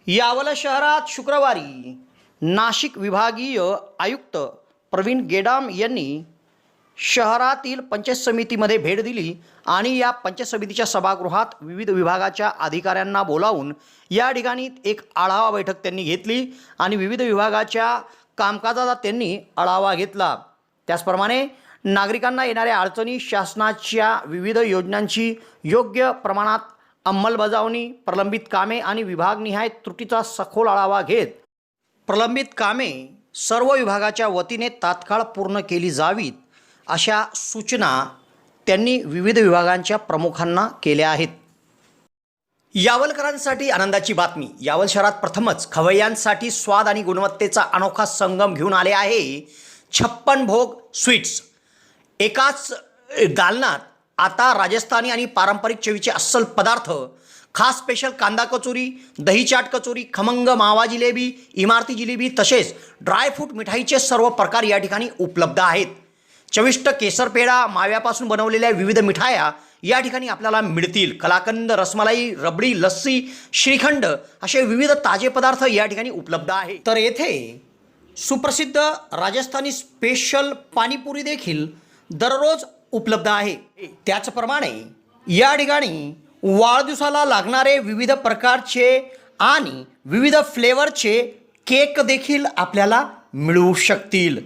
यावल शहरात शुक्रवारी नाशिक विभागीय आयुक्त प्रवीण गेडाम यांनी शहरातील पंचायत समितीमध्ये भेट दिली आणि या पंचायत समितीच्या सभागृहात विविध विभागाच्या अधिकाऱ्यांना बोलावून या ठिकाणी एक आढावा बैठक त्यांनी घेतली आणि विविध विभागाच्या कामकाजाचा त्यांनी आढावा घेतला। त्याचप्रमाणे नागरिकांना येणाऱ्या अडचणी, शासनाच्या विविध योजनांची योग्य प्रमाणात अंमलबजावणी, प्रलंबित कामे आणि विभागनिहाय त्रुटीचा सखोल आढावा घेत प्रलंबित कामे सर्व विभागाच्या वतीने तात्काळ पूर्ण केली जावीत अशा सूचना त्यांनी विविध विभागांच्या प्रमुखांना केल्या आहेत। यावलकरांसाठी आनंदाची बातमी। यावल शहरात प्रथमच खवय्यांसाठी स्वाद आणि गुणवत्तेचा अनोखा संगम घेऊन आले आहे 56 भोग स्वीट्स। एकाच दालनात आता राजस्थानी आणि पारंपरिक चवीचे अस्सल पदार्थ, खास स्पेशल कांदा कचोरी, दही चाट कचोरी, खमंग मावा जिलेबी, इमारती जिलेबी तसेच ड्रायफ्रूट मिठाईचे सर्व प्रकार या ठिकाणी उपलब्ध आहेत। चविष्ट केसर पेढा, माव्यापासून बनवलेल्या विविध मिठाया या ठिकाणी आपल्याला मिळतील। कलाकंद, रसमलाई, रबडी, लस्सी, श्रीखंड असे विविध ताजे पदार्थ या ठिकाणी उपलब्ध आहेत। तर येथे सुप्रसिद्ध राजस्थानी स्पेशल पाणीपुरी देखील दररोज उपलब्ध आहे। त्याचप्रमाणे या ठिकाणी वाढदिवसाला लागणारे विविध प्रकारचे आणि विविध फ्लेवरचे केक देखील आपल्याला मिळू शकतील।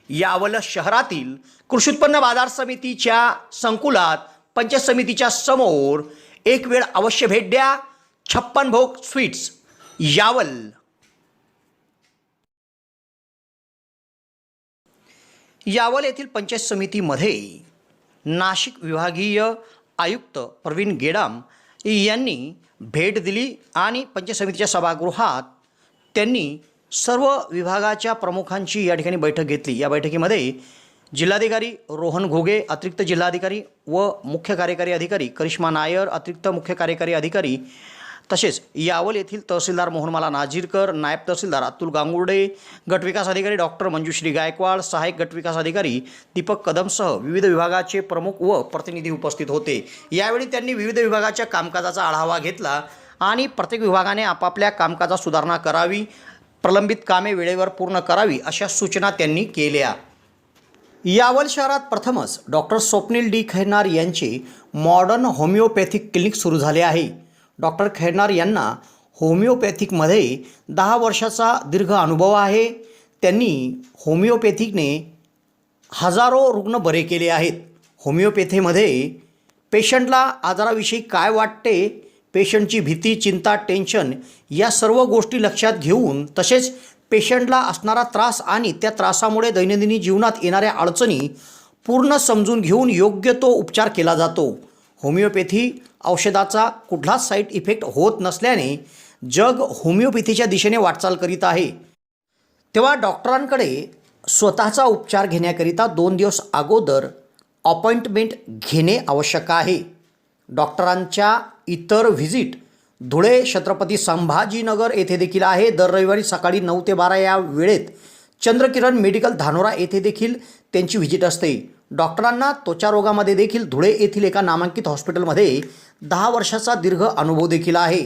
यावल शहरातील कृषी उत्पन्न बाजार समितीच्या संकुलात पंचायत समितीच्या समोर एक वेळ अवश्य भेट द्या। 56 भोग स्वीट्स, यावल। यावल येथील पंचायत समितीमध्ये नाशिक विभागीय आयुक्त प्रवीण गेडाम यांनी भेट दिली आणि पंचायत समितीच्या सभागृहात त्यांनी सर्व विभागाच्या प्रमुखांची या ठिकाणी बैठक घेतली। या बैठकीमध्ये जिल्हाधिकारी रोहन घोगे, अतिरिक्त जिल्हाधिकारी व मुख्य कार्यकारी अधिकारी करिश्मा नायर, अतिरिक्त मुख्य कार्यकारी अधिकारी तसेच यावल येथील तहसीलदार मोहनमाला नाझीरकर, नायब तहसीलदार अतुल गांगुर्डे, गटविकास अधिकारी डॉक्टर मंजुश्री गायकवाड, सहाय्यक गटविकास अधिकारी दीपक कदमसह विविध विभागाचे प्रमुख व प्रतिनिधी उपस्थित होते। यावेळी त्यांनी विविध विभागाच्या कामकाजाचा आढावा घेतला आणि प्रत्येक विभागाने आपापल्या कामकाजात सुधारणा करावी, प्रलंबित कामे वेळेवर पूर्ण करावी अशा सूचना त्यांनी केल्या। यावल शहरात प्रथमच डॉक्टर स्वप्नील डी खैरनार यांचे मॉडर्न होमिओपॅथिक क्लिनिक सुरू झाले आहे। डॉक्टर खैरनार यांना होमिओपॅथिकमध्ये 10 वर्षाचा दीर्घ अनुभव आहे। त्यांनी होमिओपॅथिकने हजारो रुग्ण बरे केले आहेत। होमिओपॅथीमध्ये पेशंटला आजाराविषयी काय वाटते, पेशंटची भीती, चिंता, टेन्शन या सर्व गोष्टी लक्षात घेऊन तसेच पेशंटला असणारा त्रास आणि त्या त्रासामुळे दैनंदिन जीवनात येणाऱ्या अडचणी पूर्ण समजून घेऊन योग्य तो उपचार केला जातो। होमिओपॅथी औषधाचा कुठलाच साईड इफेक्ट होत नसल्याने जग होमिओपॅथीच्या दिशेने वाटचाल करीत आहे। तेव्हा डॉक्टरांकडे स्वतःचा उपचार घेण्याकरिता 2 दिवस अगोदर अपॉइंटमेंट घेणे आवश्यक आहे। डॉक्टरांच्या इतर व्हिजिट धुळे, छत्रपती संभाजीनगर येथे देखील आहे। दर रविवारी सकाळी 9 ते 12 या वेळेत चंद्रकिरण मेडिकल धानोरा येथे देखील त्यांची व्हिजिट असते। डॉक्टरांना त्वचा रोगामध्ये देखील धुळे येथील एका नामांकित हॉस्पिटलमध्ये 10 वर्षाचा दीर्घ अनुभव देखील आहे।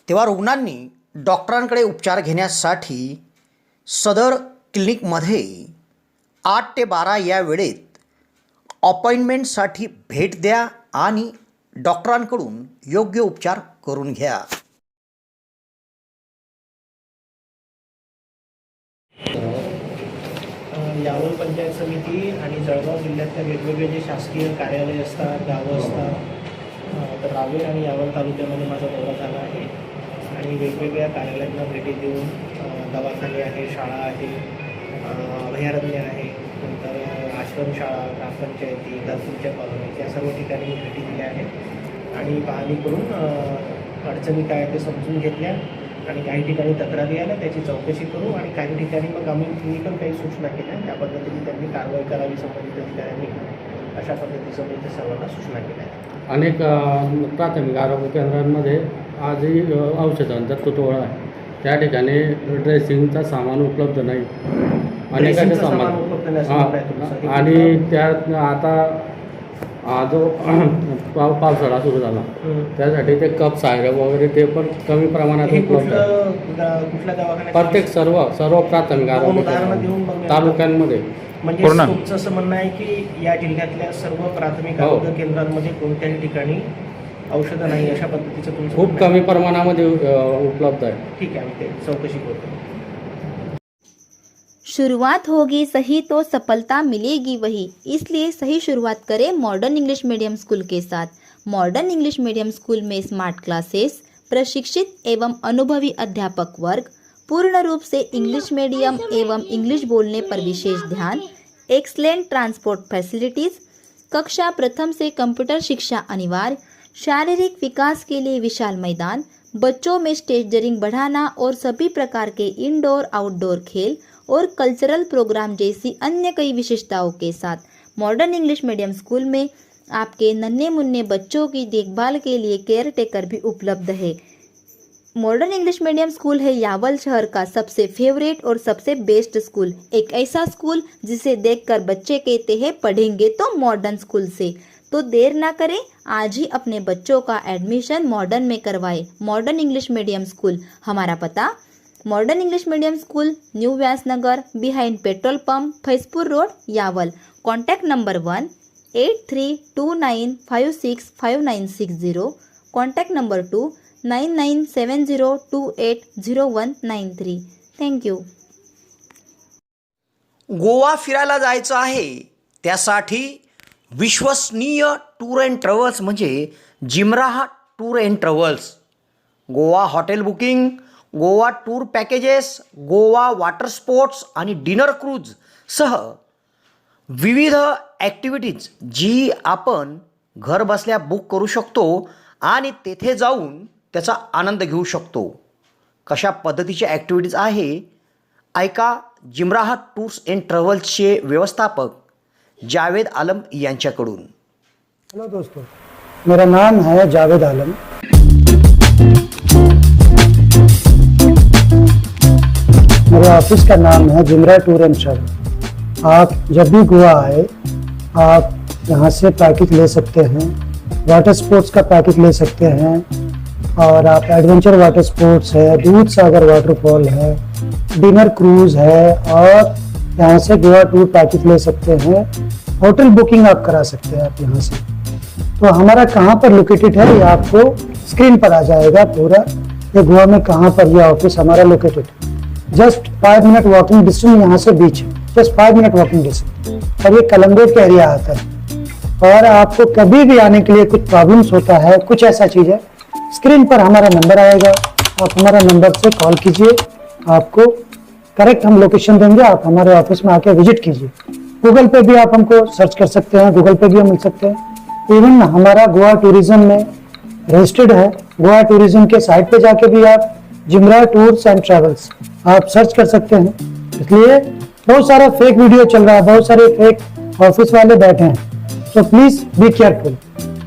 तेव्हा रुग्णांनी डॉक्टरांकडे उपचार घेण्यासाठी सदर क्लिनिकमध्ये 8 ते 12 या वेळेत अपॉइंटमेंटसाठी भेट द्या आणि डॉक्टरांकडून योग्य उपचार करून घ्या। यावल पंचायत समिती आणि जळगाव जिल्ह्यातल्या वेगवेगळे जे शासकीय कार्यालय असतात, गावं असतात, तर रावेर आणि यावल तालुक्यामध्ये माझा दौरा झाला आहे आणि वेगवेगळ्या कार्यालयांना भेटी देऊन दवाखाने आहे, शाळा आहे, अभयारण्य आहे, नंतर आश्रमशाळा, ग्रामपंचायती, घरकुलच्या कॉलनी या सर्व ठिकाणी मी भेटी दिल्या आहेत आणि पाहणी करून अडचणी काय ते समजून घेतल्या आणि काही ठिकाणी तक्रारी आल्या त्याची चौकशी करू आणि काही ठिकाणी मग आम्ही पण काही सूचना केल्या। त्या पद्धतीने त्यांनी कारवाई करावी संबंधित अधिकाऱ्यांनी, अशा पद्धतीचं मी सर्वांना सूचना केल्या। अनेक प्राथमिक आरोग्य केंद्रांमध्ये आजही औषधांचा तुटवडा आहे। त्या ठिकाणी ड्रेसिंगचा सामान उपलब्ध नाही, अनेकांचे सामान उपलब्ध नसल्यामुळे आणि त्यात आता हा जो पावसाळा सुरू झाला त्यासाठी ते कप सायरप वगैरे ते पण कमी प्रमाणात हे उपलब्ध आहे. कुठल्या दवाखान्यात प्रत्येक सर्व प्राथमिक दोन आरोग्य उदाहरणं देऊन केंद्र बघूया. तालुक्यांमध्ये म्हणजे पूर्ण. तुमचं असं म्हणणं आहे की या जिल्ह्यातल्या सर्व प्राथमिक हो. आरोग्य केंद्रांमध्ये कोणत्याही ठिकाणी औषधं नाही अशा पद्धतीचं तुमचं खूप म्हणणं आहे. कमी प्रमाणामध्ये उपलब्ध आहे. ठीक आहे, आम्ही ते चौकशी करतो. शुरुआत होगी सही तो सफलता मिलेगी वही, इसलिए सही शुरुआत करें मॉडर्न इंग्लिश मीडियम स्कूल के साथ। मॉडर्न इंग्लिश मीडियम स्कूल में स्मार्ट क्लासेस, प्रशिक्षित एवं अनुभवी अध्यापक वर्ग, पूर्ण रूप से इंग्लिश मीडियम एवं इंग्लिश बोलने पर विशेष ध्यान, एक्सलेंट ट्रांसपोर्ट फैसिलिटीज़, कक्षा प्रथम से कंप्यूटर शिक्षा अनिवार्य, शारीरिक विकास के लिए विशाल मैदान, बच्चों में स्टेजरिंग बढ़ाना और सभी प्रकार के इंडोर आउटडोर खेल और कल्चरल प्रोग्राम जैसी अन्य कई विशेषताओं के साथ मॉडर्न इंग्लिश मीडियम स्कूल में आपके नन्हे मुन्ने बच्चों की देखभाल के लिए केयर टेकर भी उपलब्ध है। मॉडर्न इंग्लिश मीडियम स्कूल है यावल शहर का सबसे फेवरेट और सबसे बेस्ट स्कूल, एक ऐसा स्कूल जिसे देखकर बच्चे कहते हैं पढ़ेंगे तो मॉडर्न स्कूल से। तो देर ना करें, आज ही अपने बच्चों का एडमिशन मॉडर्न में करवाएं। मॉडर्न इंग्लिश मीडियम स्कूल, हमारा पता modern English medium school, new Vyasnagar, behind petrol pump, Faizpur road, Yawal. Contact number 18329565960, contact number 2 9970280193। Thank you. Goa फिरायला जायचं आहे त्यासाठी विश्वसनीय टूर अँड ट्रॅव्हल्स म्हणजे जिमराहा tour and travels. Goa hotel booking, Goa tour packages, Goa water sports आणि डिनर क्रूज सह विविध ॲक्टिव्हिटीज जी आपण घर बसल्या बुक करू शकतो आणि तेथे जाऊन त्याचा आनंद घेऊ शकतो। कशा पद्धतीच्या ॲक्टिव्हिटीज आहे ऐका जिमराहा टूर्स अँड ट्रॅव्हल्सचे व्यवस्थापक जावेद आलम यांच्याकडून। हेलो दोस्तों, मेरा नाम है जावेद आलम। मेरे ऑफिस का नाम है जिमरा टूर एंड ट्रैवल। आप जब भी गोवा आए आप यहाँ से पैकेज ले सकते हैं, वाटर स्पोर्ट्स का पैकेज ले सकते हैं और आप एडवेंचर वाटर स्पोर्ट्स है, दूध सागर वाटरफॉल है, डिनर क्रूज है और यहाँ से गोवा टूर पैकेज ले सकते हैं। होटल बुकिंग आप करा सकते हैं आप यहाँ से। तो हमारा कहाँ पर लोकेटेड है ये आपको स्क्रीन पर आ जाएगा पूरा, ये गोवा में कहाँ पर ये ऑफिस हमारा लोकेटेड है। जस्ट 5 मिनट वॉकिंग डिस्टेंस यहाँ से बीच है, जस्ट 5 मिनट वॉकिंग डिस्टेंस। और ये कलंगो का एरिया आता है। और आपको कभी भी आने के लिए कुछ प्रॉब्लम्स होता है, कुछ ऐसा चीज़ है, स्क्रीन पर हमारा नंबर आएगा, आप हमारा नंबर से कॉल कीजिए, आपको करेक्ट हम लोकेशन देंगे, आप हमारे ऑफिस में आके विजिट कीजिए। गूगल पे भी आप हमको सर्च कर सकते हैं, गूगल पे भी हम मिल सकते हैं। इवन हमारा गोवा टूरिज्म में रजिस्टर्ड है, गोवा टूरिज्म के साइट पे जाके भी आप जिमरा टूर्स एंड ट्रैवल्स आप सर्च कर सकते हैं। इसलिए बहुत सारा फेक वीडियो चल रहा है, बहुत सारे फेक ऑफिस वाले बैठे हैं, तो प्लीज बी केयरफुल।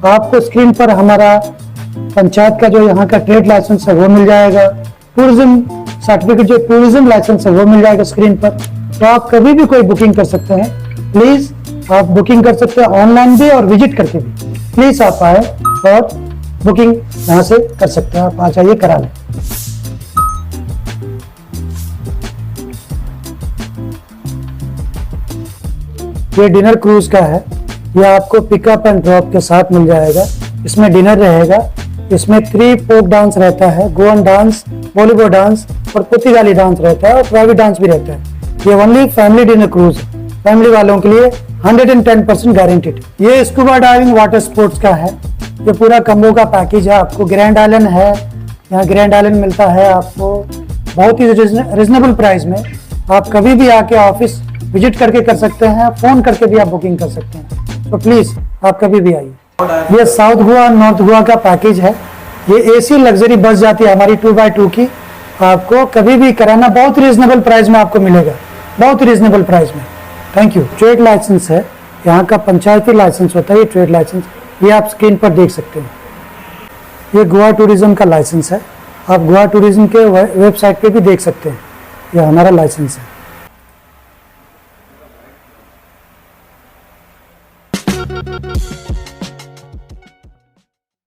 आपको स्क्रीन पर हमारा पंचायत का जो यहाँ का ट्रेड लाइसेंस है वो मिल जाएगा, टूरिज्म सर्टिफिकेट जो टूरिज्म लाइसेंस है वो मिल जाएगा स्क्रीन पर। तो आप कभी भी कोई बुकिंग कर सकते हैं, प्लीज आप बुकिंग कर सकते हैं ऑनलाइन भी और विजिट करके भी। प्लीज आप आए और बुकिंग यहाँ से कर सकते हैं, आप आ जाइए करा लें। ये डिनर क्रूज का है, ये आपको पिकअप एंड ड्रॉप के साथ मिल जाएगा। इसमें डिनर रहेगा, इसमें 3 फोक डांस रहता है, गोवन डांस, बॉलीवुड डांस और पुर्तगाली डांस रहता है और प्राइवेट डांस भी रहता है। ये ओनली फैमिली डिनर क्रूज है, फैमिली वालों के लिए 110% गारंटेड। ये स्कूबा डाइविंग वाटर स्पोर्ट्स का है, ये पूरा कम्बो का पैकेज है। आपको ग्रैंड आइलैंड है, यहाँ ग्रैंड आइलैंड मिलता है आपको बहुत ही रिजनेबल प्राइस में। आप कभी भी आके ऑफिस विजिट करके कर सकते हैं, फ़ोन करके भी आप बुकिंग कर सकते हैं। तो प्लीज़ आप कभी भी आइए। ये साउथ गोवा नॉर्थ गोवा का पैकेज है, ये एसी लग्जरी बस जाती है हमारी 2x2 की। आपको कभी भी कराना बहुत रीजनेबल प्राइस में आपको मिलेगा, बहुत रीजनेबल प्राइस में। Thank you. ट्रेड लाइसेंस है, यहाँ का पंचायती लाइसेंस होता है ये ट्रेड लाइसेंस, ये आप स्क्रीन पर देख सकते हैं। ये गोवा टूरिज्म का लाइसेंस है, आप गोवा टूरिज्म के वेबसाइट पे भी देख सकते हैं, ये हमारा लाइसेंस है।